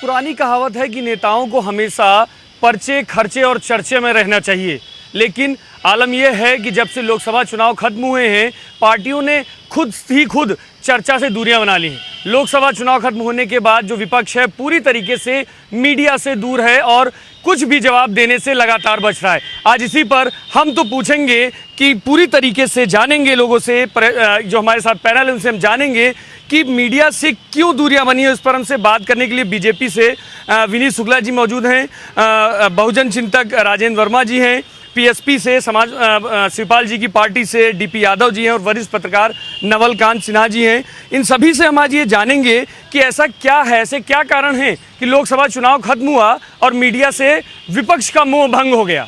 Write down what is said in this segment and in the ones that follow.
पुरानी कहावत है कि नेताओं को हमेशा पर्चे, खर्चे और चर्चे में रहना चाहिए, लेकिन आलम यह है कि जब से लोकसभा चुनाव खत्म हुए हैं, पार्टियों ने खुद चर्चा से दूरियां बना ली हैं। लोकसभा चुनाव खत्म होने के बाद जो विपक्ष है पूरी तरीके से मीडिया से दूर है और कुछ भी जवाब देने से लगातार बच रहा है। आज इसी पर हम तो पूछेंगे कि पूरी तरीके से जानेंगे लोगों से, जो हमारे साथ पैनल है उनसे हम जानेंगे कि मीडिया से क्यों दूरियां बनी है। उस पर हमसे बात करने के लिए बीजेपी से विनीत शुक्ला जी मौजूद हैं, बहुजन चिंतक राजेंद्र वर्मा जी हैं, पीएसपी से समाज शिवपाल जी की पार्टी से डीपी यादव जी हैं और वरिष्ठ पत्रकार नवलकांत सिन्हा जी हैं। इन सभी से हम आज ये जानेंगे कि ऐसा क्या है, ऐसे क्या कारण हैं कि लोकसभा चुनाव खत्म हुआ और मीडिया से विपक्ष का मोह भंग हो गया।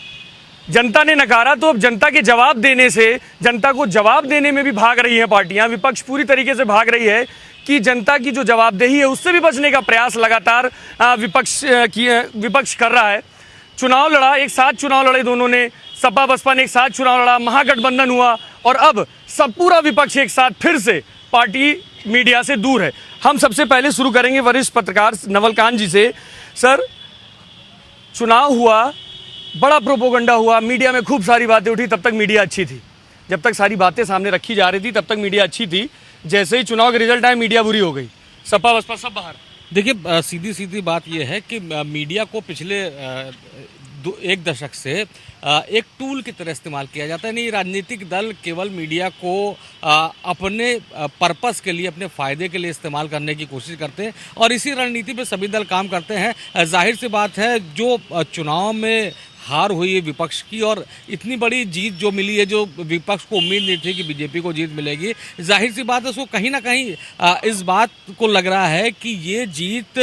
जनता ने नकारा तो अब जनता के जवाब देने से, जनता को जवाब देने में भी भाग रही हैं पार्टियां। विपक्ष पूरी तरीके से भाग रही है कि जनता की जो जवाबदेही है उससे भी बचने का प्रयास लगातार विपक्ष कर रहा है। चुनाव लड़ा, एक साथ चुनाव लड़े दोनों ने, सपा बसपा ने एक साथ चुनाव लड़ा, महागठबंधन हुआ और अब सब पूरा विपक्ष एक साथ फिर से पार्टी मीडिया से दूर है। हम सबसे पहले शुरू करेंगे वरिष्ठ पत्रकार नवलकांत जी से। सर, चुनाव हुआ, बड़ा प्रोपोगंडा हुआ, मीडिया में खूब सारी बातें उठी, तब तक मीडिया अच्छी थी। जब तक सारी बातें सामने रखी जा रही थी तब तक मीडिया अच्छी थी। जैसे ही चुनाव के रिजल्ट आए मीडिया बुरी हो गई, सपा बसपा सब बाहर। देखिए, सीधी बात यह है कि मीडिया को पिछले एक दशक से एक टूल की तरह इस्तेमाल किया जाता है। नहीं, राजनीतिक दल केवल मीडिया को अपने पर्पस के लिए, अपने फ़ायदे के लिए इस्तेमाल करने की कोशिश करते हैं और इसी रणनीति पे सभी दल काम करते हैं। जाहिर सी बात है, जो चुनाव में हार हुई है विपक्ष की और इतनी बड़ी जीत जो मिली है, जो विपक्ष को उम्मीद नहीं थी कि बीजेपी को जीत मिलेगी, जाहिर सी बात है उसको कहीं ना कहीं इस बात को लग रहा है कि ये जीत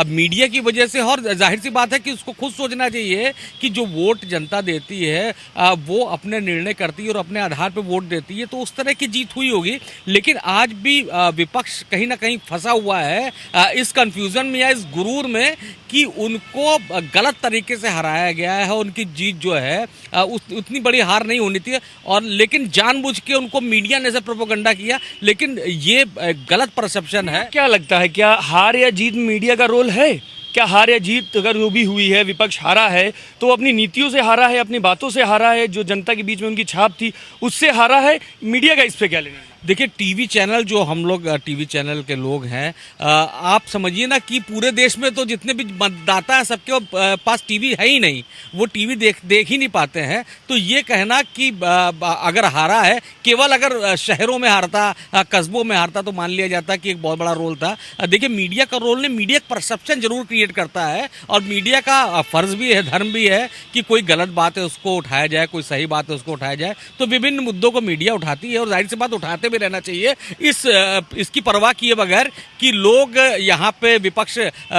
मीडिया की वजह से। और जाहिर सी बात है कि उसको खुद सोचना चाहिए कि जो वोट जनता देती है वो अपने निर्णय करती है और अपने आधार पर वोट देती है, तो उस तरह की जीत हुई होगी। लेकिन आज भी विपक्ष कहीं ना कहीं फंसा हुआ है इस कन्फ्यूज़न में या इस गुरूर में कि उनको गलत तरीके से हराया गया है। उनकी जीत जो है उतनी बड़ी हार नहीं होनी थी, और लेकिन जानबूझ के उनको मीडिया ने ऐसा प्रोपेगेंडा किया। लेकिन ये गलत परसेप्शन है। क्या लगता है, क्या हार या जीत में मीडिया का रोल है? क्या हार या जीत अगर जो भी हुई है, विपक्ष हारा है तो अपनी नीतियों से हारा है, अपनी बातों से हारा है, जो जनता के बीच में उनकी छाप थी उससे हारा है? मीडिया का इस पे क्या लेना? देखिए, टीवी चैनल, जो हम लोग टीवी चैनल के लोग हैं, आप समझिए ना कि पूरे देश में तो जितने भी मतदाता हैं सबके पास टीवी है ही नहीं, वो टीवी देख ही नहीं पाते हैं। तो ये कहना कि अगर हारा है, केवल अगर शहरों में हारता, कस्बों में हारता तो मान लिया जाता कि एक बहुत बड़ा रोल था। देखिए, मीडिया का रोल नहीं, मीडिया परसेप्शन जरूर क्रिएट करता है और मीडिया का फर्ज भी है, धर्म भी है कि कोई गलत बात है उसको उठाया जाए, कोई सही बात है उसको उठाया जाए। तो विभिन्न मुद्दों को मीडिया उठाती है और जाहिर सी बात उठाते भी रहना चाहिए, इसकी परवाह किए बगैर कि लोग यहाँ पे विपक्ष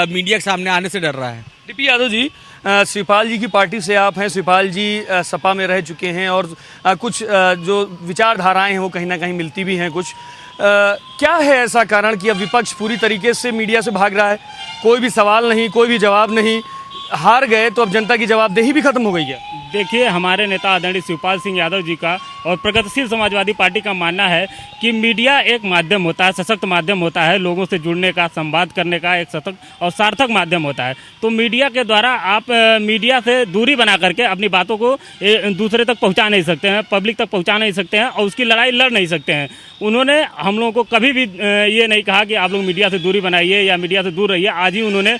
मीडिया के सामने आने से डर रहा है। डीपी यादव जी, शिवपाल जी की पार्टी से आप हैं, शिवपाल जी सपा में रह चुके हैं और कुछ जो विचारधाराएं हैं वो कहीं ना कहीं मिलती भी हैं कुछ। क्या है ऐसा कारण कि अब विपक्ष पूरी तरीके से मीडिया से भाग रहा है? कोई भी सवाल नहीं, कोई भी जवाब नहीं, हार गए तो अब जनता की जवाबदेही भी खत्म हो गई है। देखिए, हमारे नेता आदरणीय शिवपाल सिंह यादव जी का और प्रगतिशील समाजवादी पार्टी का मानना है कि मीडिया एक माध्यम होता है, सशक्त माध्यम होता है, लोगों से जुड़ने का, संवाद करने का एक सशक्त और सार्थक माध्यम होता है। तो मीडिया के द्वारा आप मीडिया से दूरी बना करके अपनी बातों को दूसरे तक पहुंचा नहीं सकते हैं, पब्लिक तक पहुंचा नहीं सकते हैं और उसकी लड़ाई लड़ नहीं सकते हैं। उन्होंने हम लोगों को कभी भी ये नहीं कहा कि आप लोग मीडिया से दूरी बनाइए या मीडिया से दूर रहिए। आज ही उन्होंने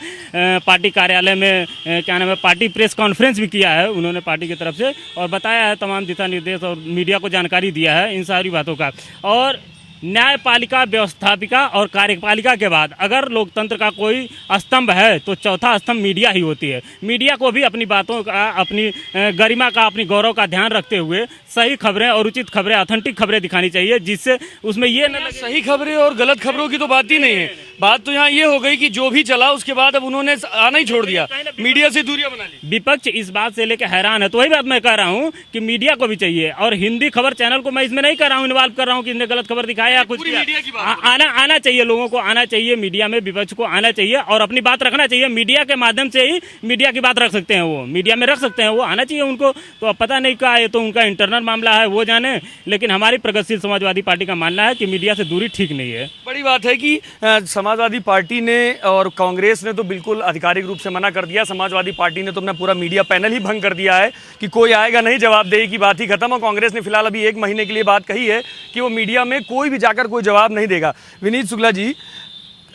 पार्टी कार्यालय में क्या नाम है, पार्टी प्रेस कॉन्फ्रेंस भी किया है उन्होंने पार्टी की तरफ से और बताया है तमाम दिशा निर्देश और मीडिया को जानकारी दिया है इन सारी बातों का। और न्यायपालिका, व्यवस्थापिका और कार्यपालिका के बाद अगर लोकतंत्र का कोई स्तंभ है तो चौथा स्तंभ मीडिया ही होती है। मीडिया को भी अपनी बातों का, अपनी गरिमा का, अपनी गौरव का ध्यान रखते हुए सही खबरें और उचित खबरें, ऑथेंटिक खबरें दिखानी चाहिए, जिससे उसमें ये न लगे। सही खबरें और गलत खबरों की तो बात ही नहीं है। बात तो यहाँ ये हो गई कि जो भी चला उसके बाद अब उन्होंने आना ही छोड़ दिया, मीडिया से दूरियां बना ली। विपक्ष इस बात से लेकर हैरान है। तो वही बात मैं कह रहा हूँ कि मीडिया को भी चाहिए और हिंदी खबर चैनल को मैं इसमें नहीं कर रहा हूँ, इन्वॉल्व कर रहा हूँ कि इन्हें गलत खबर दिखाया या कुछ पूरी किया। मीडिया की बात हो आना चाहिए, लोगों को आना चाहिए, मीडिया में विपक्ष को आना चाहिए और अपनी बात रखना चाहिए। मीडिया के माध्यम से ही मीडिया की बात रख सकते हैं, वो मीडिया में रख सकते हैं, वो आना चाहिए उनको। तो अब पता नहीं क्या है, तो उनका इंटरनल मामला है, वो जाने। लेकिन हमारी प्रगतिशील समाजवादी पार्टी का मानना है कि मीडिया से दूरी ठीक नहीं है। बड़ी बात है कि समाजवादी पार्टी ने और कांग्रेस ने तो बिल्कुल आधिकारिक रूप से मना कर दिया, समाजवादी पार्टी ने तो अपना पूरा मीडिया पैनल ही भंग कर दिया है कि कोई आएगा नहीं, जवाबदेही की बात ही खत्म। और कांग्रेस ने फिलहाल अभी 1 महीने के लिए बात कही है कि वो मीडिया में कोई भी जाकर कोई जवाब नहीं देगा। विनीत शुक्ला जी,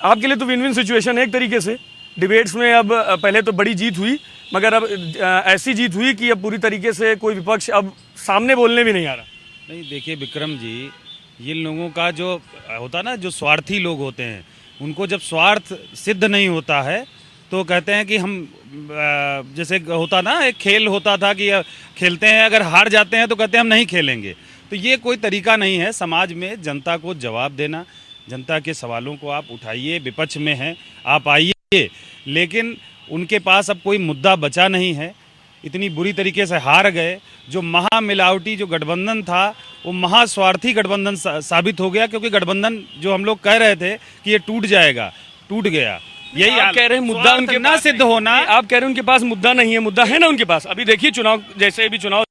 आपके लिए तो विन विन सिचुएशन है एक तरीके से। डिबेट्स में अब पहले तो बड़ी जीत हुई, मगर अब ऐसी जीत हुई कि अब पूरी तरीके से कोई विपक्ष अब सामने बोलने भी नहीं आ रहा। नहीं, देखिए विक्रम जी, ये लोगों का जो होता ना, जो स्वार्थी लोग होते हैं, उनको जब स्वार्थ सिद्ध नहीं होता है तो कहते हैं कि हम जैसे होता ना, एक खेल होता था कि खेलते हैं, अगर हार जाते हैं तो कहते हैं हम नहीं खेलेंगे। तो ये कोई तरीका नहीं है समाज में जनता को जवाब देना। जनता के सवालों को आप उठाइए, विपक्ष में हैं आप आइए, लेकिन उनके पास अब कोई मुद्दा बचा नहीं है। इतनी बुरी तरीके से हार गए। जो महामिलावटी जो गठबंधन था वो महास्वार्थी गठबंधन साबित हो गया, क्योंकि गठबंधन जो हम लोग कह रहे थे कि ये टूट जाएगा, टूट गया। यही आप कह रहे हैं मुद्दा उनके ना पास सिद्ध नहीं। होना। आप कह रहे हैं उनके पास मुद्दा नहीं है, मुद्दा है ना उनके पास। अभी देखिए चुनाव, जैसे भी चुनाव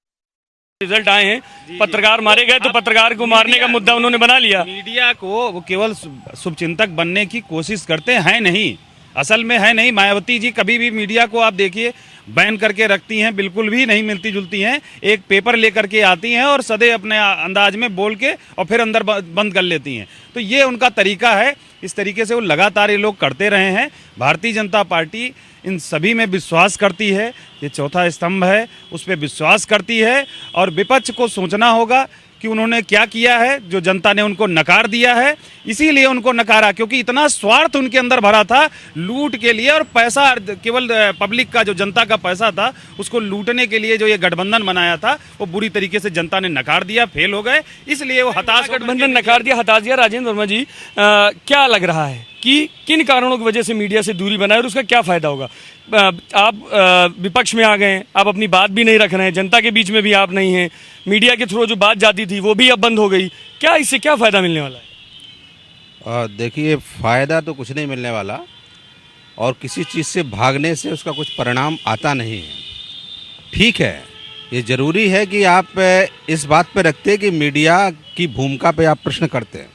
रिजल्ट आए हैं, पत्रकार मारे गए तो पत्रकार को मारने का मुद्दा उन्होंने बना लिया। मीडिया को वो केवल शुभचिंतक बनने की कोशिश करते हैं नहीं, असल में है नहीं। मायावती जी कभी भी मीडिया को आप देखिए बैन करके रखती हैं, बिल्कुल भी नहीं मिलती जुलती हैं। एक पेपर लेकर के आती हैं और सदे अपने अंदाज में बोल के और फिर अंदर बंद कर लेती हैं। तो ये उनका तरीका है। इस तरीके से वो लगातार ये लोग करते रहे हैं। भारतीय जनता पार्टी इन सभी में विश्वास करती है। ये चौथा स्तंभ है, उस पर विश्वास करती है। और विपक्ष को सोचना होगा कि उन्होंने क्या किया है, जो जनता ने उनको नकार दिया है। इसीलिए उनको नकारा, क्योंकि इतना स्वार्थ उनके अंदर भरा था लूट के लिए, और पैसा केवल पब्लिक का, जो जनता का पैसा था उसको लूटने के लिए जो ये गठबंधन बनाया था, वो बुरी तरीके से जनता ने नकार दिया, फेल हो गए। इसलिए वो हताश, गठबंधन नकार दिया, हताश दिया। राजेंद्र वर्मा जी, क्या लग रहा है कि किन कारणों की वजह से मीडिया से दूरी बनाए और उसका क्या फायदा होगा? आप विपक्ष में आ गए, आप अपनी बात भी नहीं रख रहे हैं, जनता के बीच में भी आप नहीं हैं, मीडिया के थ्रू जो बात जाती थी वो भी अब बंद हो गई। क्या इससे क्या फायदा मिलने वाला है? देखिए, फ़ायदा तो कुछ नहीं मिलने वाला, और किसी चीज़ से भागने से उसका कुछ परिणाम आता नहीं है। ठीक है, ये ज़रूरी है कि आप इस बात पे रखते हैं कि मीडिया की भूमिका पे आप प्रश्न करते हैं,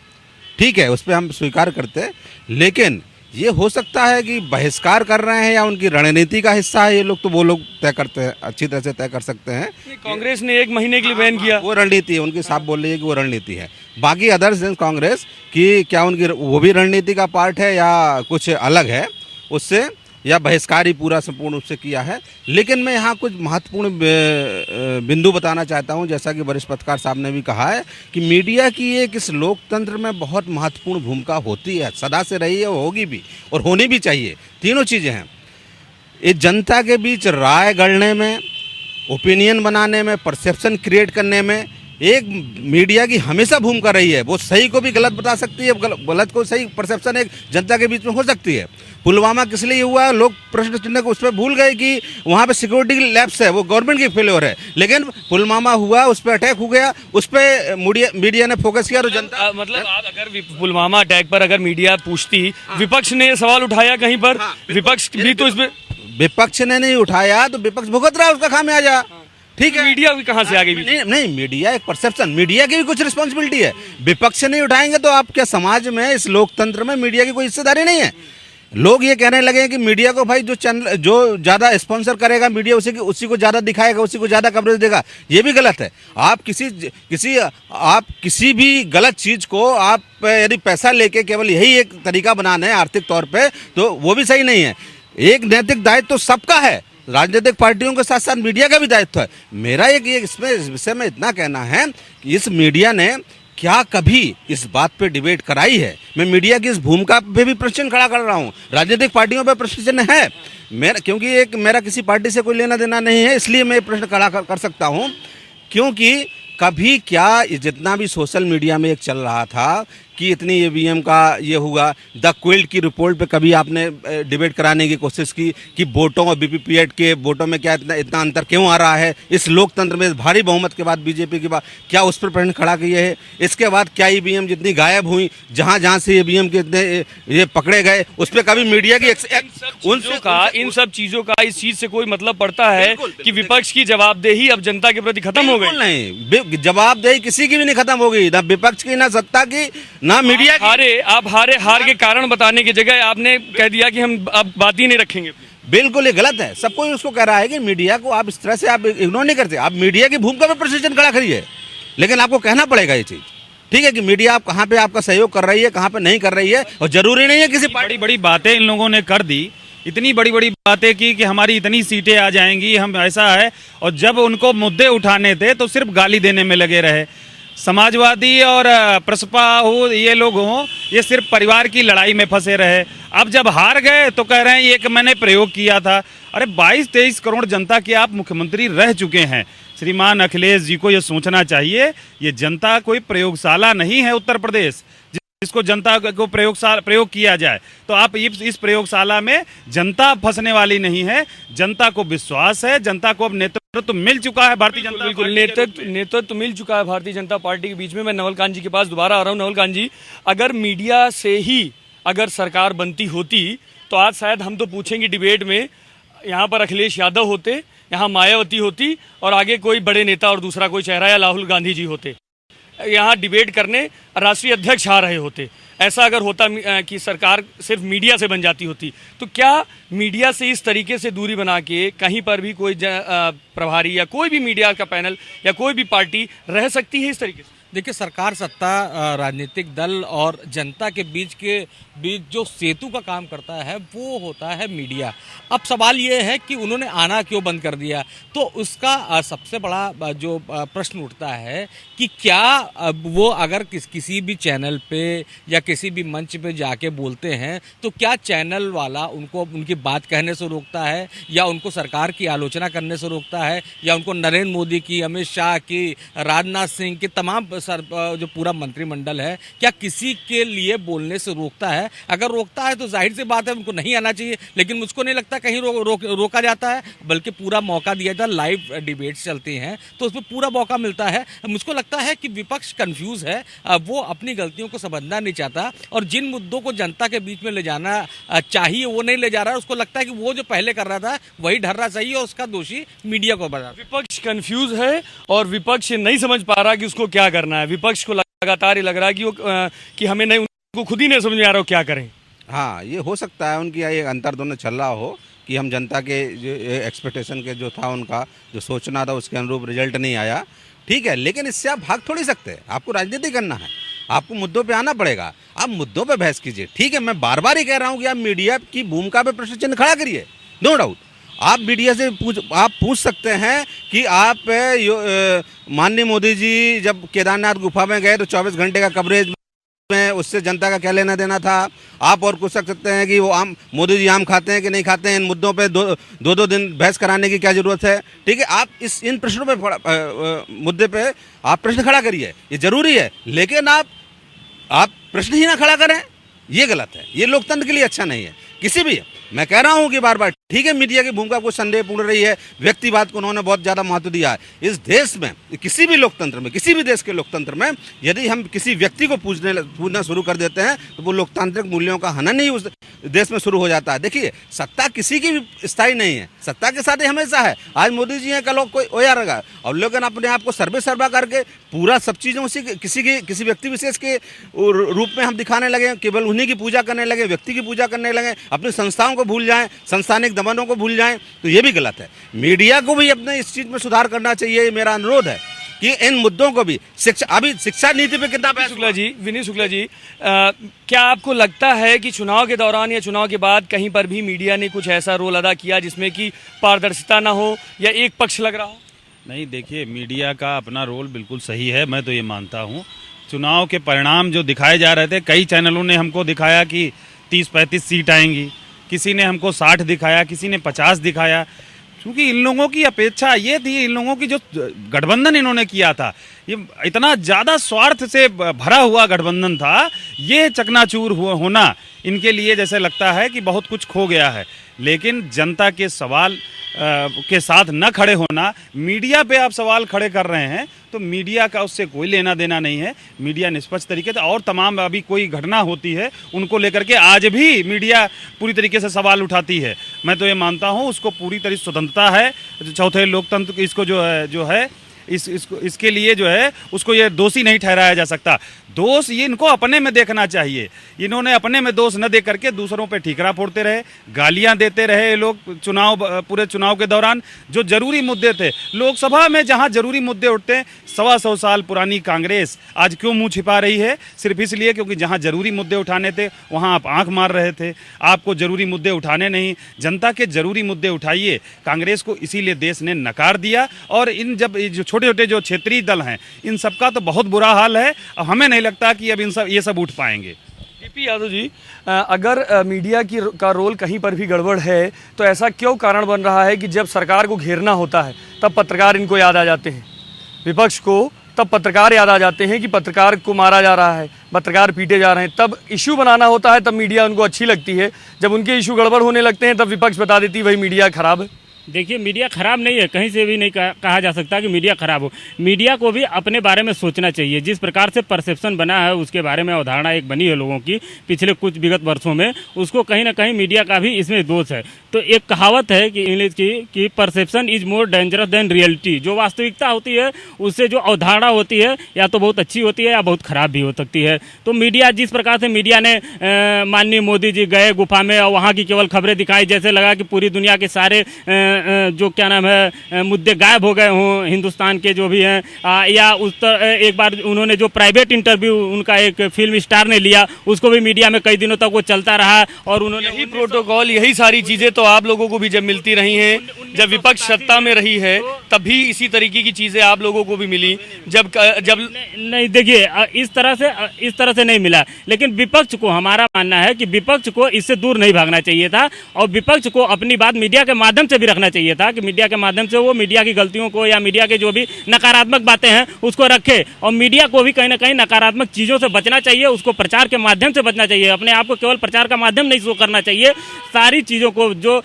ठीक है, उस पर हम स्वीकार करते हैं। लेकिन ये हो सकता है कि बहिष्कार कर रहे हैं या उनकी रणनीति का हिस्सा है, ये लोग तो वो लोग तय करते हैं, अच्छी तरह से तय कर सकते हैं। कांग्रेस ने 1 महीने के लिए बैन किया, वो रणनीति है उनकी, साफ बोल रही है कि वो रणनीति है। बाकी अदर्स देन कांग्रेस की क्या उनकी वो भी रणनीति का पार्ट है या कुछ अलग है उससे, या बहिष्कार ही पूरा संपूर्ण रूप से किया है। लेकिन मैं यहाँ कुछ महत्वपूर्ण बिंदु बताना चाहता हूँ। जैसा कि वरिष्ठ पत्रकार साहब ने भी कहा है कि मीडिया की एक इस लोकतंत्र में बहुत महत्वपूर्ण भूमिका होती है, सदा से रही है, वो होगी भी और होनी भी चाहिए। तीनों चीज़ें हैं। ये जनता के बीच राय गढ़ने में, ओपिनियन बनाने में, परसेप्शन क्रिएट करने में एक मीडिया की हमेशा भूमिका रही है। वो सही को भी गलत बता सकती है, गलत को सही, परसेप्शन एक जनता के बीच में हो सकती है। पुलवामा किस लिए हुआ, लोग प्रश्न चिन्ह को उस पर भूल गए कि वहाँ पे सिक्योरिटी लैप्स है, वो गवर्नमेंट की फेल्योर है। लेकिन पुलवामा हुआ, उस पर अटैक हो गया, उस पर मीडिया ने फोकस किया, तो जनता मतलब आप अगर पुलवामा अटैक पर अगर मीडिया पूछती, विपक्ष ने सवाल उठाया कहीं पर, विपक्ष भी तो इसमें, विपक्ष ने नहीं उठाया तो विपक्ष भुगत रहा उसका खामियाजा। ठीक है, मीडिया भी कहाँ से आ गई? नहीं, मीडिया एक परसेप्शन, मीडिया की भी कुछ रिस्पॉन्सिबिलिटी है। विपक्ष नहीं उठाएंगे तो आप क्या, समाज में, इस लोकतंत्र में मीडिया की कोई हिस्सेदारी नहीं है। लोग ये कहने लगे कि मीडिया को भाई जो चैनल जो ज़्यादा स्पॉन्सर करेगा मीडिया उसी को ज़्यादा दिखाएगा, उसी को ज़्यादा कवरेज देगा। ये भी गलत है। आप किसी भी गलत चीज़ को आप यदि पैसा लेके केवल यही एक तरीका बनाना है आर्थिक तौर पे, तो वो भी सही नहीं है। एक नैतिक दायित्व तो सबका है, राजनीतिक पार्टियों के साथ साथ मीडिया का भी दायित्व है। मेरा एक इसमें इस विषय में इतना कहना है कि इस मीडिया ने क्या कभी इस बात पे डिबेट कराई है? मैं मीडिया की इस भूमिका पे भी प्रश्न खड़ा कर रहा हूँ। राजनीतिक पार्टियों पे प्रश्न चिन्ह है मेरा, क्योंकि मेरा किसी पार्टी से कोई लेना देना नहीं है, इसलिए मैं प्रश्न खड़ा कर सकता हूँ। क्योंकि कभी क्या जितना भी सोशल मीडिया में एक चल रहा था कि इतनी ईवीएम का ये हुआ। द क्विल्ट की रिपोर्ट पे कभी आपने डिबेट कराने की कोशिश की कि वोटों और वीवीपैट के वोटों में क्या इतना अंतर क्यों आ रहा है? इस लोकतंत्र में भारी बहुमत के बाद बीजेपी के बाद क्या उस पर प्रश्न खड़ा किए है? इसके बाद क्या ईवीएम जितनी गायब हुई, जहां से ईवीएम के इतने ये पकड़े गए, उस पर कभी मीडिया की इन सब चीजों का इस चीज से कोई मतलब पड़ता है कि विपक्ष की जवाबदेही अब जनता के प्रति खत्म हो गई? नहीं, जवाबदेही किसी की भी नहीं खत्म हो गई, ना विपक्ष की, ना सत्ता की, ना मीडिया की। आप हार के कारण बताने की जगह आपने कह दिया कि हम अब बात ही नहीं रखेंगे। बिल्कुल ये गलत है। सब कोई उसको कह रहा है कि मीडिया को आप इस तरह से आप इग्नोर नहीं करते। आप मीडिया की भूमिका पे प्रशिक्षण खड़ा करिए, लेकिन आपको कहना पड़ेगा ये चीज, ठीक है, कि मीडिया आप कहाँ पे आपका सहयोग कर रही है, कहाँ पे नहीं कर रही है। और जरूरी नहीं है किसी बड़ी बड़ी बातें इन लोगों ने कर दी, इतनी बड़ी बड़ी बातें की कि हमारी इतनी सीटें आ जाएंगी, हम ऐसा है। और जब उनको मुद्दे उठाने थे तो सिर्फ गाली देने में लगे रहे। समाजवादी और प्रसपा हो, ये लोग हों, ये सिर्फ परिवार की लड़ाई में फंसे रहे। अब जब हार गए तो कह रहे हैं ये कि मैंने प्रयोग किया था। अरे 22-23 करोड़ जनता के आप मुख्यमंत्री रह चुके हैं। श्रीमान अखिलेश जी को ये सोचना चाहिए, ये जनता कोई प्रयोगशाला नहीं है उत्तर प्रदेश जिसको जनता को प्रयोग किया जाए। तो आप इस प्रयोगशाला में जनता फंसने वाली नहीं है। जनता को विश्वास है, जनता को अब नेतृत्व मिल चुका है भारतीय जनता बिल्कुल नेतृत्व मिल चुका है भारतीय जनता पार्टी के बीच में। मैं नवल कांत जी के पास दोबारा आ रहा हूँ। नवल कांत जी, अगर मीडिया से ही अगर सरकार बनती होती तो आज शायद हम तो पूछेंगे डिबेट में, यहाँ पर अखिलेश यादव होते, यहाँ मायावती होती और आगे कोई बड़े नेता और दूसरा कोई चेहरा या राहुल गांधी जी होते, यहाँ डिबेट करने राष्ट्रीय अध्यक्ष आ रहे होते। ऐसा अगर होता कि सरकार सिर्फ मीडिया से बन जाती होती, तो क्या मीडिया से इस तरीके से दूरी बना के कहीं पर भी कोई प्रभारी या कोई भी मीडिया का पैनल या कोई भी पार्टी रह सकती है इस तरीके से? देखिए, सरकार, सत्ता, राजनीतिक दल और जनता के बीच जो सेतु का काम करता है वो होता है मीडिया। अब सवाल ये है कि उन्होंने आना क्यों बंद कर दिया? तो उसका सबसे बड़ा जो प्रश्न उठता है कि क्या वो अगर किसी भी चैनल पे या किसी भी मंच पे जाके बोलते हैं तो क्या चैनल वाला उनको उनकी बात कहने से रोकता है, या उनको सरकार की आलोचना करने से रोकता है, या उनको नरेंद्र मोदी की, अमित शाह की, राजनाथ सिंह की, तमाम जो पूरा मंत्रिमंडल है, क्या किसी के लिए बोलने से रोकता है? अगर रोकता है तो जाहिर सी बात है उनको नहीं आना चाहिए, लेकिन मुझको नहीं लगता कहीं रोका जाता है, बल्कि पूरा मौका दिया जाता है। लाइव डिबेट्स चलती हैं तो उसमें पूरा मौका मिलता है। मुझको लगता है कि विपक्ष कंफ्यूज है, वो अपनी गलतियों को समझना नहीं चाहता और जिन मुद्दों को जनता के बीच में ले जाना चाहिए वो नहीं ले जा रहा है। उसको लगता है कि वो जो पहले कर रहा था वही ढर्रा सही है, उसका दोषी मीडिया को बना। विपक्ष कंफ्यूज है और विपक्ष नहीं समझ पा रहा कि उसको क्या करना है। विपक्ष को लगातार ये लग रहा है कि हमें नहीं, उनको खुद ही नहीं समझ में आ रहा हो क्या करें। हाँ, ये हो सकता है उनकी ये अंतर्द्वंद चल रहा हो कि हम जनता के जो एक्सपेक्टेशन के जो था, उनका जो सोचना था उसके अनुरूप रिजल्ट नहीं आया, ठीक है, लेकिन इससे आप भाग थोड़ी सकते। आपको राजनीति करना है, आपको मुद्दों पे आना पड़ेगा। आप मुद्दों पे बहस कीजिए, ठीक है। मैं बार बार ही कह रहा हूँ कि आप मीडिया की भूमिका पे प्रश्न खड़ा करिए, नो डाउट। आप मीडिया से पूछ सकते हैं कि आप माननीय मोदी जी जब केदारनाथ गुफा में गए तो 24 घंटे का कवरेज में उससे जनता का क्या लेना देना था। आप और पूछ सकते हैं कि वो मोदी जी आम खाते हैं कि नहीं खाते हैं। इन मुद्दों पे दो दिन बहस कराने की क्या जरूरत है, ठीक है। आप इन प्रश्नों पे मुद्दे पे आप प्रश्न खड़ा करिए, ये जरूरी है, लेकिन आप प्रश्न ही ना खड़ा करें, ये गलत है। ये लोकतंत्र के लिए अच्छा नहीं है किसी भी। मैं कह रहा हूं कि बार बार, ठीक है, मीडिया की भूमिका को संदेहपूर्ण रही है, व्यक्तिवाद को उन्होंने बहुत ज्यादा महत्व दिया है। इस देश में, किसी भी लोकतंत्र में, किसी भी देश के लोकतंत्र में यदि हम किसी व्यक्ति को पूजना शुरू कर देते हैं तो वो लोकतांत्रिक मूल्यों का हनन ही उस देश में शुरू हो जाता है। देखिए, सत्ता किसी की भी स्थायी नहीं है, सत्ता के साथ ही हमेशा है। आज मोदी जी हैं, कल कोई ओया रहेगा, और लेकिन अपने आप को सर्वा करके पूरा सब चीज़ें उसी किसी व्यक्ति विशेष के रूप में हम दिखाने लगे, केवल उन्हीं की पूजा करने लगे, व्यक्ति की पूजा करने लगे, अपनी संस्थाओं को भूल जाएं, संस्थानिक दमनों को भूल जाएं, तो ये भी गलत है। मीडिया को भी अपने इस चीज़ में सुधार करना चाहिए। मेरा अनुरोध है कि इन मुद्दों को भी शिक्षा नीति पे कितना विनीत शुक्ला जी, क्या आपको लगता है कि चुनाव के दौरान या चुनाव के बाद कहीं पर भी मीडिया ने कुछ ऐसा रोल अदा किया जिसमें कि पारदर्शिता ना हो या एक पक्ष लग रहा हो? नहीं, देखिए, मीडिया का अपना रोल बिल्कुल सही है, मैं तो ये मानता हूँ। चुनाव के परिणाम जो दिखाए जा रहे थे, कई चैनलों ने हमको दिखाया कि 30-35 सीट आएंगी, किसी ने हमको 60 दिखाया, किसी ने 50 दिखाया, क्योंकि इन लोगों की अपेक्षा ये थी, इन लोगों की जो गठबंधन इन्होंने किया था, ये इतना ज़्यादा स्वार्थ से भरा हुआ गठबंधन था ये चकनाचूर होना इनके लिए जैसे लगता है कि बहुत कुछ खो गया है। लेकिन जनता के सवाल के साथ न खड़े होना, मीडिया पे आप सवाल खड़े कर रहे हैं तो मीडिया का उससे कोई लेना देना नहीं है। मीडिया निष्पक्ष तरीके से, और तमाम अभी कोई घटना होती है उनको लेकर के आज भी मीडिया पूरी तरीके से सवाल उठाती है। मैं तो ये मानता हूँ उसको पूरी तरह स्वतंत्रता है। चौथे लोकतंत्र इसको जो है इसके लिए जो है उसको ये दोषी नहीं ठहराया जा सकता। दोष ये इनको अपने में देखना चाहिए। इन्होंने अपने में दोष न दे करके दूसरों पे ठीकरा फोड़ते रहे, गालियां देते रहे। ये लोग पूरे चुनाव के दौरान जो जरूरी मुद्दे थे लोकसभा में, जहां जरूरी मुद्दे उठते हैं, 125 साल पुरानी कांग्रेस आज क्यों मुंह छिपा रही है? सिर्फ इसलिए क्योंकि जहां जरूरी मुद्दे उठाने थे वहां आप आंख मार रहे थे। आपको जरूरी मुद्दे उठाने नहीं, जनता के जरूरी मुद्दे उठाइए। कांग्रेस को इसीलिए देश ने नकार दिया। और इन जब जो छोटे छोटे जो क्षेत्रीय दल हैं इन सबका तो बहुत बुरा हाल है। हमें नहीं लगता कि अब ये सब उठ पाएंगे। टीपी यादव जी, अगर मीडिया का रोल कहीं पर भी गड़बड़ है तो ऐसा क्यों कारण बन रहा है कि जब सरकार को घेरना होता है तब पत्रकार इनको याद आ जाते हैं, विपक्ष को तब पत्रकार याद आ जाते हैं कि पत्रकार को मारा जा रहा है, पत्रकार पीटे जा रहे हैं। तब इशू बनाना होता है तब मीडिया उनको अच्छी लगती है, जब उनके इशू गड़बड़ होने लगते हैं तब विपक्ष बता देती है भाई मीडिया खराब है। देखिए, मीडिया खराब नहीं है, कहीं से भी नहीं कहा जा सकता कि मीडिया खराब हो। मीडिया को भी अपने बारे में सोचना चाहिए। जिस प्रकार से परसेप्शन बना है उसके बारे में अवधारणा एक बनी है लोगों की पिछले कुछ विगत वर्षों में, उसको कहीं ना कहीं मीडिया का भी इसमें दोष है। तो एक कहावत है कि इंग्लिश की कि perception is more dangerous than reality. जो वास्तविकता होती है उससे जो अवधारणा होती है या तो बहुत अच्छी होती है या बहुत खराब भी हो सकती है। तो मीडिया जिस प्रकार से मीडिया ने माननीय मोदी जी गए गुफा में और वहाँ की केवल खबरें दिखाई, जैसे लगा कि पूरी दुनिया के सारे जो क्या नाम है मुद्दे गायब हो गए हों हिंदुस्तान के जो भी हैं, या एक बार उन्होंने जो प्राइवेट इंटरव्यू उनका एक फिल्म स्टार ने लिया उसको भी मीडिया में कई दिनों तक वो चलता रहा। और उन्होंने यही प्रोटोकॉल, यही सारी चीजें तो आप लोगों को भी जब मिलती रही हैं, जब विपक्ष सत्ता में रही है तब भी इसी तरीके की चीजें आप लोगों को भी मिली। जब नहीं, देखिए इस तरह से नहीं मिला, लेकिन विपक्ष को हमारा मानना है कि विपक्ष को इससे दूर नहीं भागना चाहिए था और विपक्ष को अपनी बात मीडिया के माध्यम से भी रखना चाहिए था कि मीडिया के माध्यम से वो मीडिया की गलतियों को या मीडिया के जो भी नकारात्मक बातें हैं उसको रखे। और मीडिया को भी कहीं ना कहीं नकारात्मक चीज़ों से बचना चाहिए, उसको प्रचार के माध्यम से बचना चाहिए। अपने आप को केवल प्रचार का माध्यम नहीं शो करना चाहिए, सारी चीज़ों को जो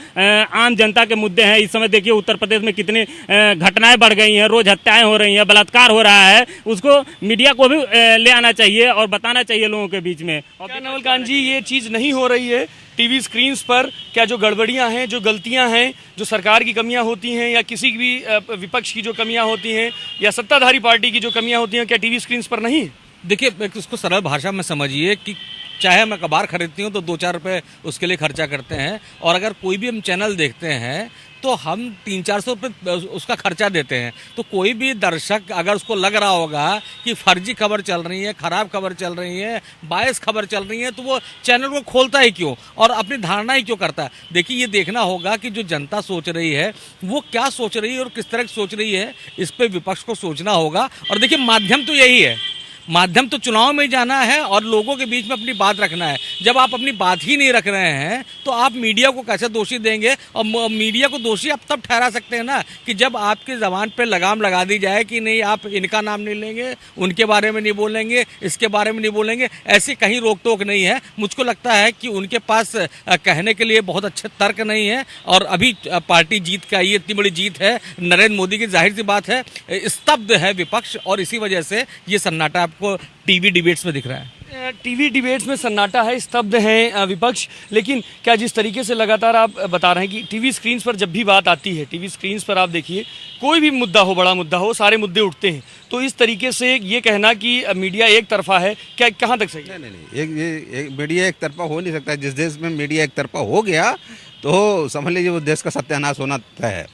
आम जनता के मुद्दे हैं। इस समय देखिए उत्तर प्रदेश में कितनी घटनाएं बढ़ गई हैं, रोज हत्याएं हो रही हैं, बलात्कार हो रहा है, उसको मीडिया को भी ले आना चाहिए और बताना चाहिए लोगों के बीच में। और क्या नवलकांत जी, ये चीज़ नहीं हो रही है टीवी स्क्रीन्स पर? क्या जो गड़बड़ियां हैं, जो गलतियां हैं, जो सरकार की कमियां होती हैं या किसी भी विपक्ष की जो कमियां होती हैं या सत्ताधारी पार्टी की जो कमियां होती हैं, क्या टीवी स्क्रीन्स पर नहीं? देखिए, इसको सरल भाषा में समझिए कि चाहे मैं अखबार खरीदती हूँ तो 2-4 रुपये उसके लिए खर्चा करते हैं, और अगर कोई भी हम चैनल देखते हैं तो हम 300-400 रुपये उसका खर्चा देते हैं। तो कोई भी दर्शक अगर उसको लग रहा होगा कि फर्जी खबर चल रही है, खराब खबर चल रही है, बायस खबर चल रही है, तो वो चैनल को खोलता ही क्यों और अपनी धारणा ही क्यों करता है? देखिए, ये देखना होगा कि जो जनता सोच रही है वो क्या सोच रही है और किस तरह की सोच रही है, इस पर विपक्ष को सोचना होगा। और देखिए, माध्यम तो यही है, माध्यम तो चुनाव में जाना है और लोगों के बीच में अपनी बात रखना है। जब आप अपनी बात ही नहीं रख रहे हैं तो आप मीडिया को कैसे दोषी देंगे? और मीडिया को दोषी आप तब ठहरा सकते हैं ना कि जब आपकी ज़बान पे लगाम लगा दी जाए कि नहीं, आप इनका नाम नहीं लेंगे, उनके बारे में नहीं बोलेंगे, इसके बारे में नहीं बोलेंगे। ऐसी कहीं रोक टोक नहीं है। मुझको लगता है कि उनके पास कहने के लिए बहुत अच्छे तर्क नहीं है। और अभी पार्टी जीत का ये इतनी बड़ी जीत है नरेंद्र मोदी की, जाहिर सी बात है स्तब्ध है विपक्ष, और इसी वजह से ये सन्नाटा को टीवी डिबेट्स में दिख रहा है। टीवी डिबेट्स में सन्नाटा है, स्तब्ध है विपक्ष। लेकिन क्या जिस तरीके से लगातार आप बता रहे हैं कि टीवी स्क्रीन्स पर जब भी बात आती है, टीवी स्क्रीन्स पर आप देखिए कोई भी मुद्दा हो, बड़ा मुद्दा हो, सारे मुद्दे उठते हैं। तो इस तरीके से ये कहना कि मीडिया एक तरफा है, क्या कहाँ तक सही है? नहीं, मीडिया एक तरफा हो नहीं सकता। जिस देश में मीडिया एक तरफा हो गया तो समझ लीजिए वो देश का सत्यानाश होना तय है।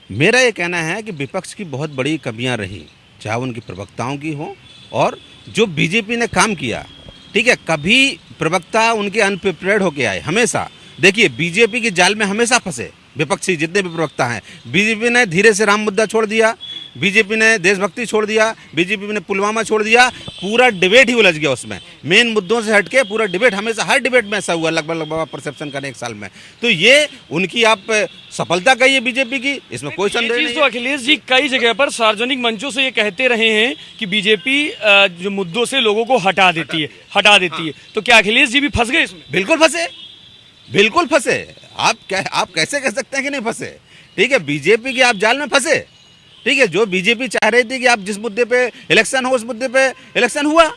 मेरा ये कहना है कि विपक्ष की बहुत बड़ी कमियाँ रही, चाहे उनकी प्रवक्ताओं की हो और जो बीजेपी ने काम किया। ठीक है, कभी प्रवक्ता उनके अनप्रिपेयर्ड होके आए, हमेशा देखिए बीजेपी के जाल में हमेशा फंसे विपक्षी जितने भी प्रवक्ता हैं। बीजेपी ने धीरे से राम मुद्दा छोड़ दिया, बीजेपी ने देशभक्ति छोड़ दिया, बीजेपी ने पुलवामा छोड़ दिया, पूरा डिबेट ही उलझ गया उसमें। मेन मुद्दों से हटके पूरा डिबेट, हमेशा हर डिबेट में ऐसा हुआ लगभग परसेप्शन का एक साल में। तो ये उनकी आप सफलता कहिए बीजेपी की, इसमें कोई संदेह नहीं। तो अखिलेश जी कई जगह पर सार्वजनिक मंचों से ये कहते रहे हैं कि बीजेपी जो मुद्दों से लोगों को हटा देती है। तो क्या अखिलेश जी भी फंस गए इसमें? बिल्कुल फंसे। आप कैसे कह सकते हैं कि नहीं फंसे? ठीक है, बीजेपी की आप जाल में फंसे। ठीक है, जो बीजेपी चाह रही थी कि आप जिस मुद्दे पे इलेक्शन हो उस मुद्दे पे इलेक्शन हुआ,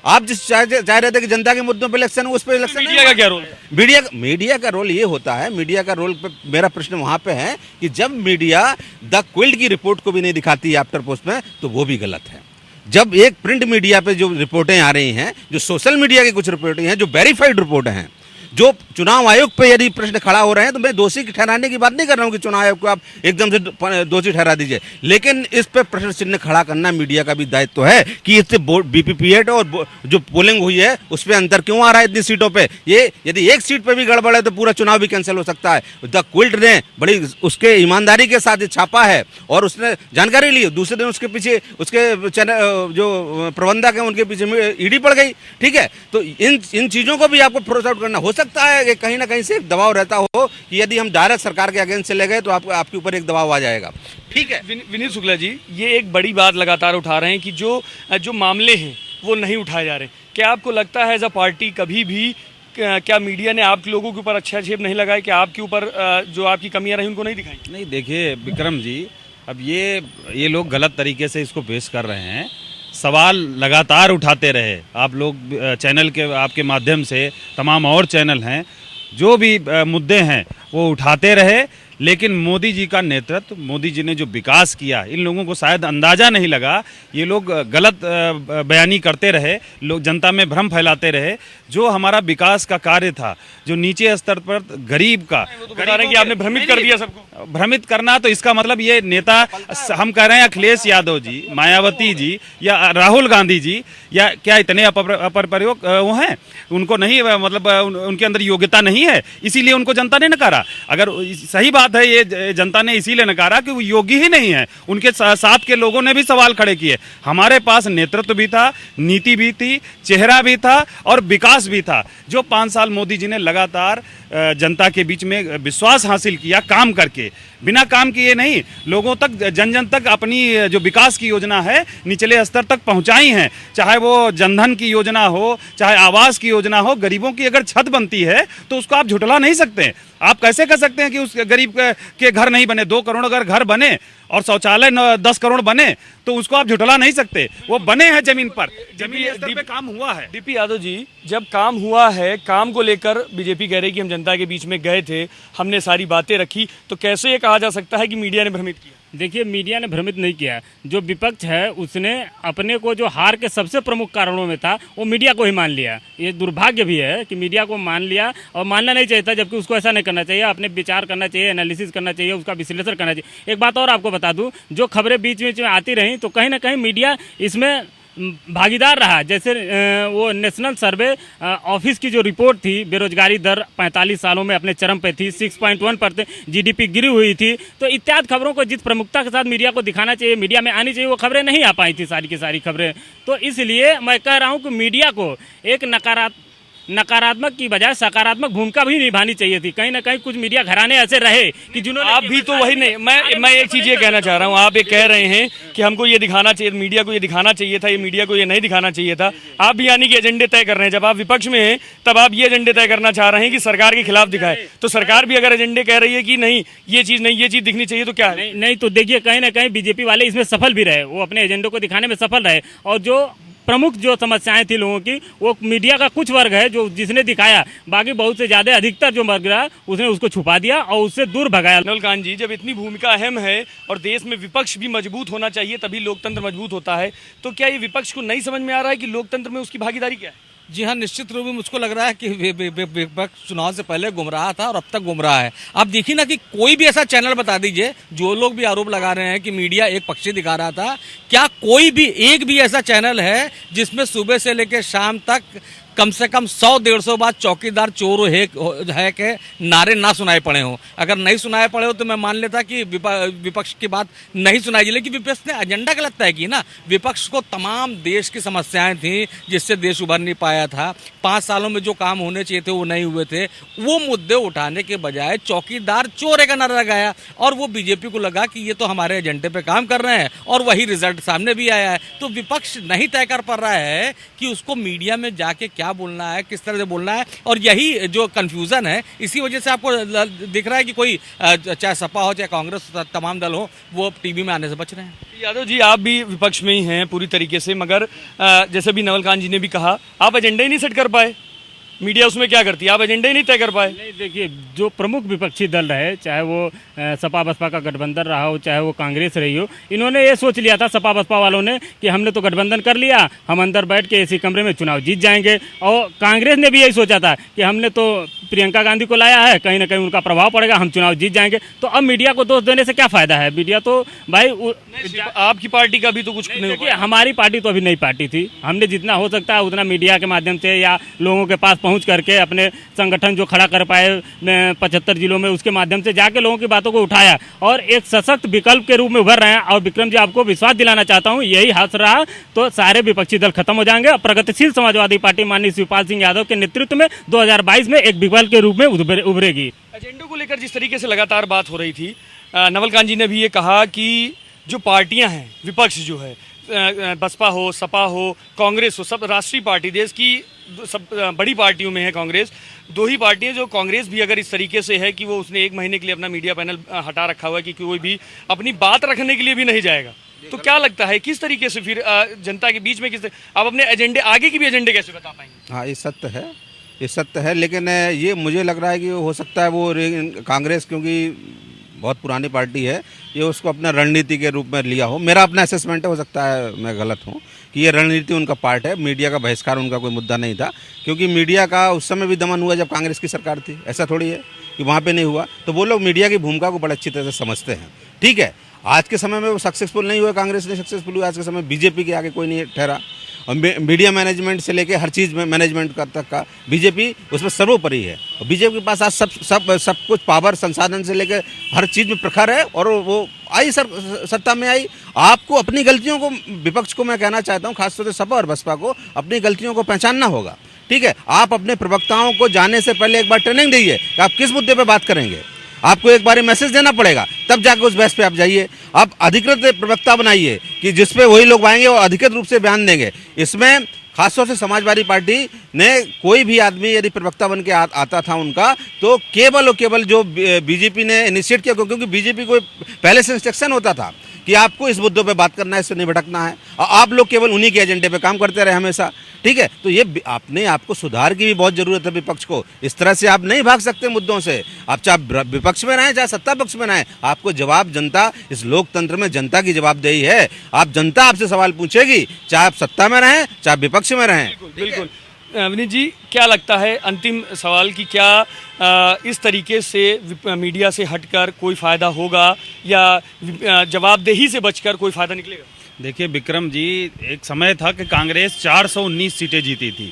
आप जिस चाह रहे थे कि जनता के मुद्दों पे इलेक्शन हो उस पे इलेक्शन। मीडिया का क्या रोल है? मीडिया का रोल ये होता है, मीडिया का रोल पे मेरा प्रश्न वहां पे है कि जब मीडिया द क्विल्ट की रिपोर्ट को भी नहीं दिखाती आफ्टर पोस्ट में, तो वो भी गलत है। जब एक प्रिंट मीडिया पे जो रिपोर्टें आ रही हैं, जो सोशल मीडिया की कुछ रिपोर्टें हैं, जो वेरीफाइड रिपोर्टें हैं, जो चुनाव आयोग पे यदि प्रश्न खड़ा हो रहे हैं, तो मैं दोषी ठहराने की बात नहीं कर रहा हूं कि चुनाव आयोग को आप एकदम से दोषी ठहरा दीजिए, लेकिन इस पे प्रश्न चिन्ह खड़ा करना मीडिया का भी दायित्व है कि इससे बीपीपीएट और जो पोलिंग हुई है उस पर अंतर क्यों आ रहा है इतनी सीटों पे। ये यदि एक सीट पे भी गड़बड़ है तो पूरा चुनाव भी कैंसिल हो सकता है। द क्विल्ट ने बड़ी उसके ईमानदारी के साथ छापा है और उसने जानकारी ली, दूसरे दिन उसके पीछे उसके चैनल जो प्रबंधक है उनके पीछे ईडी पड़ गई। ठीक है, तो इन चीजों को भी आपको फोर्स आउट करना हो सकता है कि कहीं ना कहीं से एक दबाव रहता हो कि यदि हम डायरेक्ट सरकार के अगेंस्ट चले गए तो आपके ऊपर एक दबाव आ जाएगा। ठीक है, विनीत शुक्ला जी, ये एक बड़ी बात लगातार उठा रहे हैं कि जो मामले हैं वो नहीं उठाए जा रहे। क्या आपको लगता है एज अ पार्टी कभी भी क्या मीडिया ने आप लोगों के ऊपर अच्छा छेप नहीं लगाया कि आपके ऊपर जो आपकी कमियां रही उनको नहीं दिखाई? नहीं, देखिए विक्रम जी, अब ये लोग गलत तरीके से इसको पेश कर रहे हैं। सवाल लगातार उठाते रहे आप लोग, चैनल के आपके माध्यम से तमाम और चैनल हैं, जो भी मुद्दे हैं वो उठाते रहे, लेकिन मोदी जी का नेतृत्व, मोदी जी ने जो विकास किया, इन लोगों को शायद अंदाज़ा नहीं लगा। ये लोग गलत बयानी करते रहे, लोग जनता में भ्रम फैलाते रहे। जो हमारा विकास का कार्य था, जो नीचे स्तर पर गरीब का, तो बता रहे हैं कि आपने भ्रमित कर दिया सबको। भ्रमित करना तो इसका मतलब ये नेता, हम कह रहे हैं अखिलेश यादव जी, मायावती जी या राहुल गांधी जी, या क्या इतने अपर प्रयोग वो हैं, उनको नहीं, मतलब उनके अंदर योग्यता नहीं है, इसीलिए उनको जनता ने नकारा। अगर सही बात है, ये जनता ने इसीलिए नकारा कि वो योग्य ही नहीं है। उनके साथ के लोगों ने भी सवाल खड़े किए। हमारे पास नेतृत्व भी था, नीति भी थी, चेहरा भी था और विकास भी था। जो 5 साल मोदी जी ने लगातार जनता के बीच में विश्वास हासिल किया काम करके, बिना काम किए नहीं, लोगों तक, जन जन तक अपनी जो विकास की योजना है निचले स्तर तक पहुंचाई हैं। चाहे वो जनधन की योजना हो, चाहे आवास की योजना हो, गरीबों की अगर छत बनती है तो उसको आप झुठला नहीं सकते। आप कैसे कह सकते हैं कि उस गरीब के घर नहीं बने? 2 करोड़ अगर घर बने और शौचालय 10 करोड़ बने तो उसको आप झुठला नहीं सकते। वो बने हैं जमीन पर, जमीन स्तर पे काम हुआ है। डीपी यादव जी, जब काम हुआ है, काम को लेकर बीजेपी कह रही कि हम जनता के बीच में गए थे, हमने सारी बातें रखी, तो कैसे ये कहा जा सकता है कि मीडिया ने भ्रमित किया? देखिए, मीडिया ने भ्रमित नहीं किया। जो विपक्ष है उसने अपने को जो हार के सबसे प्रमुख कारणों में था वो मीडिया को ही मान लिया। ये दुर्भाग्य भी है कि मीडिया को मान लिया, और मानना नहीं चाहिए था, जबकि उसको ऐसा नहीं करना चाहिए। अपने विचार करना चाहिए, एनालिसिस करना चाहिए, उसका विश्लेषण करना चाहिए। एक बात और आपको बता दूं, जो खबरें बीच बीच में आती रहीं तो कहीं ना कहीं मीडिया इसमें भागीदार रहा। जैसे वो नेशनल सर्वे ऑफिस की जो रिपोर्ट थी, बेरोजगारी दर 45 सालों में अपने चरम पे थी, 6.1% जीडीपी गिरी हुई थी, तो इत्यादि खबरों को जिस प्रमुखता के साथ मीडिया को दिखाना चाहिए, मीडिया में आनी चाहिए, वो खबरें नहीं आ पाई थी, सारी की सारी खबरें। तो इसलिए मैं कह रहा हूँ कि मीडिया को एक नकारात्मक की बजाय सकारात्मक भूमिका भी निभानी चाहिए थी। कहीं ना कहीं कुछ मीडिया घराने ऐसे रहे कि जिन्होंने, आप भी तो वही नहीं, मैं एक चीज ये कहना चाह रहा हूँ, आप ये कह रहे हैं कि हमको ये दिखाना चाहिए, मीडिया को ये दिखाना चाहिए था, ये मीडिया को ये नहीं दिखाना चाहिए था। आप भी यानी कि एजेंडे तय कर रहे हैं। जब आप विपक्ष में हैं तब आप ये एजेंडे तय करना चाह रहे हैं कि सरकार के खिलाफ दिखाए, तो सरकार भी अगर एजेंडे कह रही है कि नहीं ये चीज नहीं, ये चीज दिखनी चाहिए, तो क्या है? नहीं तो देखिए, कहीं ना कहीं बीजेपी वाले इसमें सफल भी रहे, वो अपने एजेंडे को दिखाने में सफल रहे। और जो प्रमुख जो समस्याएं थी लोगों की, वो मीडिया का कुछ वर्ग है जो जिसने दिखाया, बाकी बहुत से ज्यादा अधिकतर जो वर्ग रहा उसने उसको छुपा दिया और उससे दूर भगाया। नवलकांत जी, जब इतनी भूमिका अहम है और देश में विपक्ष भी मजबूत होना चाहिए तभी लोकतंत्र मजबूत होता है, तो क्या ये विपक्ष को नहीं समझ में आ रहा है कि लोकतंत्र में उसकी भागीदारी क्या है? जी हाँ, निश्चित रूप में मुझको लग रहा है कि विपक्ष चुनाव से पहले गुमराह था और अब तक गुमराह है। आप देखिए ना कि कोई भी ऐसा चैनल बता दीजिए, जो लोग भी आरोप लगा रहे हैं कि मीडिया एक पक्षी दिखा रहा था, क्या कोई भी एक भी ऐसा चैनल है जिसमें सुबह से लेकर शाम तक कम से कम 100-150 बार चौकीदार चोर है के नारे ना सुनाए पड़े हों। अगर नहीं सुनाए पड़े हो तो मैं मान लेता कि विपक्ष की बात नहीं सुनाई जाए, लेकिन विपक्ष ने एजेंडा गलत तय की ना। विपक्ष को तमाम देश की समस्याएं थी जिससे देश उभर नहीं पाया था, 5 सालों में जो काम होने चाहिए थे वो नहीं हुए थे, वो मुद्दे उठाने के बजाय चौकीदार चोर का नारा लगाया और वो बीजेपी को लगा कि ये तो हमारे एजेंडे पे काम कर रहे हैं और वही रिजल्ट सामने भी आया है। तो विपक्ष नहीं तय कर पा रहा है कि उसको मीडिया में जाके क्या बोलना है, किस तरह से बोलना है, और यही जो कंफ्यूजन है इसी वजह से आपको दिख रहा है कि कोई चाहे सपा हो चाहे कांग्रेस, तमाम दल हो, वो टीवी में आने से बच रहे हैं। यादव जी, आप भी विपक्ष में ही हैं पूरी तरीके से, मगर जैसे भी नवल कांत जी ने भी कहा, आप एजेंडा ही नहीं सेट कर पाए। मीडिया उसमें क्या करती है, आप एजेंडा ही नहीं तय कर पाए। नहीं, देखिए, जो प्रमुख विपक्षी दल रहे, चाहे वो सपा बसपा का गठबंधन रहा हो, चाहे वो कांग्रेस रही हो, इन्होंने ये सोच लिया था सपा बसपा वालों ने कि हमने तो गठबंधन कर लिया, हम अंदर बैठ के इसी कमरे में चुनाव जीत जाएंगे। और कांग्रेस ने भी यही सोचा था कि हमने तो प्रियंका गांधी को लाया है, कहीं ना कहीं उनका प्रभाव पड़ेगा, हम चुनाव जीत जाएंगे। तो अब मीडिया को दोष देने से क्या फायदा है? मीडिया तो भाई आपकी पार्टी का भी तो कुछ नहीं देखिए, हमारी पार्टी तो अभी नई पार्टी थी, हमने जितना हो सकता है उतना मीडिया के माध्यम से या लोगों के पास पहुंच करके अपने संगठन जो खड़ा कर पाए 75 जिलों में, उसके माध्यम से जाके लोगों की बातों को उठाया और एक सशक्त विकल्प के रूप में उभर रहे हैं। और विक्रम जी, आपको विश्वास दिलाना चाहता हूं, यही हाथ रहा तो सारे विपक्षी दल खत्म हो जाएंगे और प्रगतिशील समाजवादी पार्टी माननीय शिवपाल सिंह यादव के नेतृत्व में 2022 में एक विकल्प के रूप में उभरेगी। एजेंडों को लेकर जिस तरीके से लगातार बात हो रही थी, नवल कांत जी ने भी ये कहा कि जो पार्टियां हैं, विपक्ष जो है, बसपा हो, सपा हो, कांग्रेस हो, सब राष्ट्रीय पार्टी, देश की सब बड़ी पार्टियों में है कांग्रेस। 2 ही पार्टियां, जो कांग्रेस भी अगर इस तरीके से है कि वो उसने 1 महीने के लिए अपना मीडिया पैनल हटा रखा हुआ है कि कोई भी अपनी बात रखने के लिए भी नहीं जाएगा, तो क्या लगता है किस तरीके से फिर जनता के बीच में आप अपने एजेंडे, आगे की भी एजेंडे कैसे बता पाएंगे? हाँ, ये सत्य है, लेकिन ये मुझे लग रहा है कि हो सकता है वो कांग्रेस, क्योंकि बहुत पुरानी पार्टी है, ये उसको अपना रणनीति के रूप में लिया हो। मेरा अपना असेसमेंट है, हो सकता है मैं गलत हूँ, कि ये रणनीति उनका पार्ट है। मीडिया का बहिष्कार उनका कोई मुद्दा नहीं था, क्योंकि मीडिया का उस समय भी दमन हुआ जब कांग्रेस की सरकार थी। ऐसा थोड़ी है कि वहाँ पे नहीं हुआ। तो वो लोग मीडिया की भूमिका को बड़ा अच्छी तरह से समझते हैं। ठीक है, आज के समय में वो सक्सेसफुल नहीं हुआ, कांग्रेस ने सक्सेसफुल हुआ। आज के समय बीजेपी के आगे कोई नहीं ठहरा, और मीडिया मैनेजमेंट से लेके हर चीज़ में मैनेजमेंट तक का बीजेपी उसमें सर्वोपरि है। और बीजेपी के पास आज सब कुछ पावर, संसाधन से लेकर हर चीज़ में प्रखर है, और वो आई सत्ता में आई। आपको अपनी गलतियों को, विपक्ष को मैं कहना चाहता हूँ, खासतौर से सपा और बसपा को, अपनी गलतियों को पहचानना होगा। ठीक है, आप अपने प्रवक्ताओं को जाने से पहले एक बार ट्रेनिंग दीजिए कि आप किस मुद्दे पर बात करेंगे। आपको एक बार मैसेज देना पड़ेगा, तब जाकर उस बहस पे आप जाइए। आप अधिकृत प्रवक्ता बनाइए कि जिसपे वही लोग आएंगे और अधिकृत रूप से बयान देंगे। इसमें खासतौर से समाजवादी पार्टी ने कोई भी आदमी यदि प्रवक्ता बन के आता था उनका, तो केवल और केवल जो बीजेपी ने इनिशिएट किया, क्योंकि बीजेपी को पहले से इंस्ट्रक्शन होता था कि आपको इस मुद्दों पे बात करना है, इससे नहीं भटकना है, और आप लोग केवल उन्हीं के एजेंडे पे काम करते रहे हमेशा। ठीक है, तो ये अपने आपको सुधार की भी बहुत जरूरत है विपक्ष को। इस तरह से आप नहीं भाग सकते मुद्दों से। आप चाहे विपक्ष में रहें चाहे सत्ता पक्ष में रहें, आपको जवाब जनता, इस लोकतंत्र में जनता की जवाबदेही है। आप, जनता आपसे सवाल पूछेगी, चाहे आप सत्ता में रहें चाहे विपक्ष में रहें। बिल्कुल। विनीत जी, क्या लगता है, अंतिम सवाल की, क्या इस तरीके से मीडिया से हटकर कोई फ़ायदा होगा या जवाबदेही से बचकर कोई फ़ायदा निकलेगा? देखिए विक्रम जी, एक समय था कि कांग्रेस 419 सीटें जीती थी,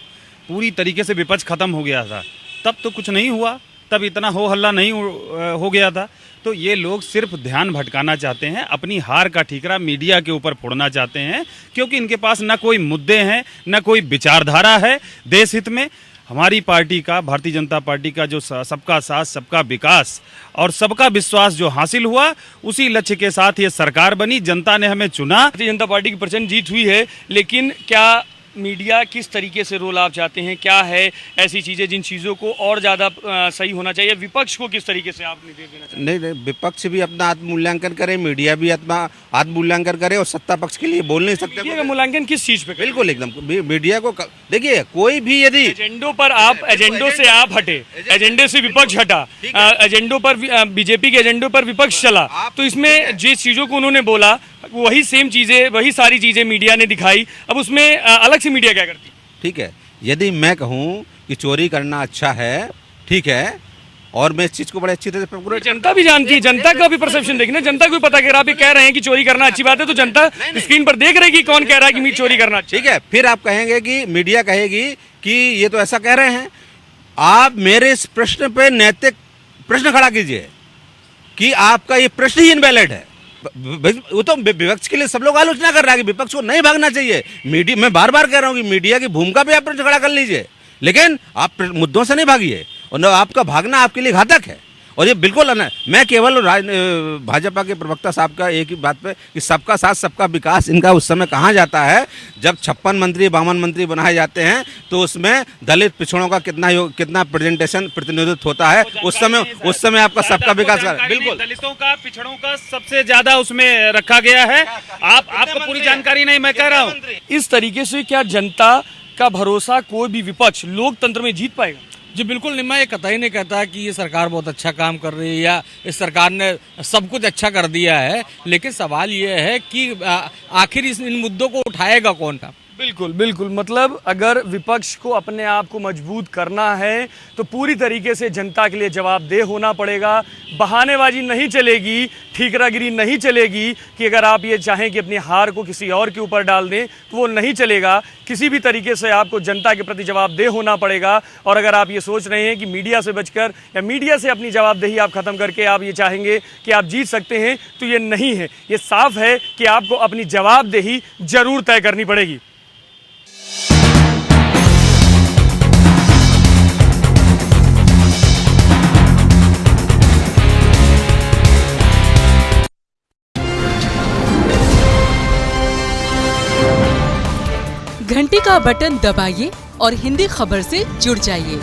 पूरी तरीके से विपक्ष खत्म हो गया था। तब तो कुछ नहीं हुआ, तब इतना हो हल्ला नहीं हो गया था। तो ये लोग सिर्फ ध्यान भटकाना चाहते हैं, अपनी हार का ठीकरा मीडिया के ऊपर फोड़ना चाहते हैं, क्योंकि इनके पास ना कोई मुद्दे हैं, ना कोई विचारधारा है देश हित में। हमारी पार्टी का, भारतीय जनता पार्टी का जो सबका साथ, सबका विकास और सबका विश्वास जो हासिल हुआ, उसी लक्ष्य के साथ ये सरकार बनी। जनता ने हमें चुना। भारतीय जनता पार्टी की प्रचंड जीत हुई है, लेकिन क्या मीडिया किस तरीके से रोल आप चाहते हैं? क्या है ऐसी चीज़ें जिन चीज़ों को और ज़्यादा सही होना चाहिए? विपक्ष को किस तरीके से आप निर्देश देना चाहते हैं? नहीं, विपक्ष भी अपना आत्ममूल्यांकन करे, मीडिया भी अपना आत्ममूल्यांकन करे, और सत्ता पक्ष के लिए बोल नहीं सकते। मीडिया का मूल्यांकन किस चीज़ पे? बिल्कुल, एकदम मीडिया को देखिए, कोई भी यदि एजेंडों पर आप, एजेंडों से आप हटे, एजेंडे से विपक्ष हटा, एजेंडों पर बीजेपी के एजेंडों पर विपक्ष चला, तो इसमें जिस चीज़ों को उन्होंने बोला वही सेम चीज़ें, वही सारी चीज़ें मीडिया ने दिखाई। अब उसमें अलग से मीडिया क्या करती? ठीक है, यदि मैं कहूँ कि चोरी करना अच्छा है, ठीक है, और मैं इस चीज़ को बड़े अच्छी तरह से पूरे जनता भी जानती है, जनता का भी परसेप्शन देखना, जनता को भी पता कि आप ये कह रहे हैं कि चोरी करना अच्छी बात है, तो जनता स्क्रीन पर देख रही है कि कौन कह रहा है कि मीट चोरी करना अच्छा है। ठीक है। फिर आप कहेंगे कि मीडिया कहेगी कि ये तो ऐसा कह रहे हैं। आप मेरे इस प्रश्न पे नैतिक प्रश्न खड़ा कीजिए कि आपका ये प्रश्न ही इनवैलिड है। वो तो विपक्ष के लिए सब लोग आलोचना कर रहा है कि विपक्ष को नहीं भागना चाहिए। मीडिया, मैं बार बार कह रहा हूं कि मीडिया की भूमिका पे आप प्रश्न खड़ा कर लीजिए, लेकिन आप मुद्दों से नहीं भागिए, और न आपका भागना आपके लिए घातक है। और ये बिल्कुल मैं केवल भाजपा के प्रवक्ता साहब का एक ही बात पे कि सबका साथ सबका विकास इनका उस समय कहाँ जाता है जब 56 मंत्री 52 मंत्री बनाए जाते हैं, तो उसमें दलित पिछड़ों का कितना प्रतिनिधित्व होता है। उस समय आपका सबका विकास बिल्कुल दलितों का पिछड़ों का सबसे ज्यादा उसमें रखा गया है। आपको पूरी जानकारी नहीं, मैं कह रहा हूँ। इस तरीके से क्या जनता का भरोसा कोई भी विपक्ष लोकतंत्र में जीत पाएगा? जी बिल्कुल नहीं, मैं ये कतई नहीं कहता कि ये सरकार बहुत अच्छा काम कर रही है या इस सरकार ने सब कुछ अच्छा कर दिया है, लेकिन सवाल ये है कि आखिर इन मुद्दों को उठाएगा कौन था। बिल्कुल बिल्कुल, मतलब अगर विपक्ष को अपने आप को मजबूत करना है तो पूरी तरीके से जनता के लिए जवाबदेह होना पड़ेगा। बहानेबाजी नहीं चलेगी, ठीकरागिरी नहीं चलेगी कि अगर आप ये चाहें कि अपनी हार को किसी और के ऊपर डाल दें तो वो नहीं चलेगा। किसी भी तरीके से आपको जनता के प्रति जवाबदेह होना पड़ेगा। और अगर आप ये सोच रहे हैं कि मीडिया से बचकर या मीडिया से अपनी जवाबदेही आप ख़त्म करके आप ये चाहेंगे कि आप जीत सकते हैं, तो ये नहीं है। ये साफ है कि आपको अपनी जवाबदेही जरूर तय करनी पड़ेगी। घंटी का बटन दबाइए और हिंदी खबर से जुड़ जाइए।